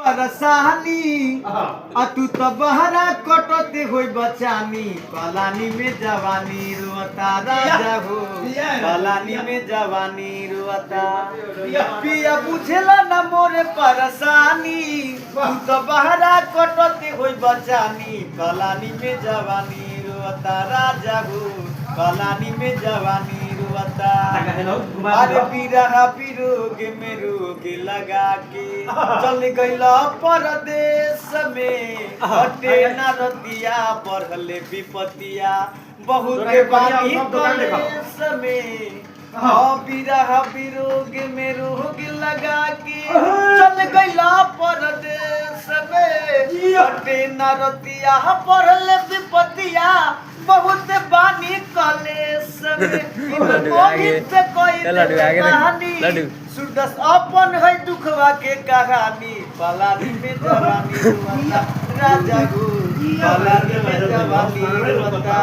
परसानी तू तो बहरा कटते हो बचानी पलानी में जवानी रुअता राजा हो पलानी में जवानी रुअता पिया बुझला न मोरे परसानी तू तो बहरा कटते हो बचानी पलानी में जवानी रुअता राजा हो पलानी में जवानी रुअता अरे बिरहा बिरोगे में रोग लगा के चल गइला परदेश में हटे न रतिया बढ़ले विपतिया बहुत बानी कलेश में बिरहा बिरोग में रोग लगा के चल गइला परदेश में हटे न रतिया बढ़ले विपतिया बहुत बानी कलेश में सुरदस अपन है दुखवा के कहानी पलानी में जवानी रुअता राजा गो पलानी में जवानी रुअता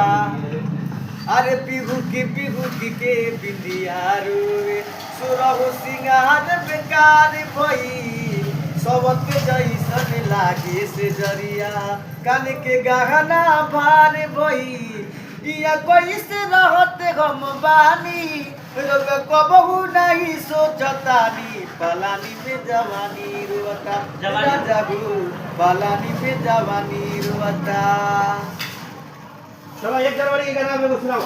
अरे बिहू की के बिंदिया रोए सुरहु सिंगार बेकार भई सबके जैसन लागे से जरिया कान के गहना भार भई इया कैसे रहते हम बानी लोग कबहू नहीं सोचतानी पलानी में जवानी रुअता जागू पलानी में जवानी रुअता। चलो 1 जनवरी के गाना में सुनाओ।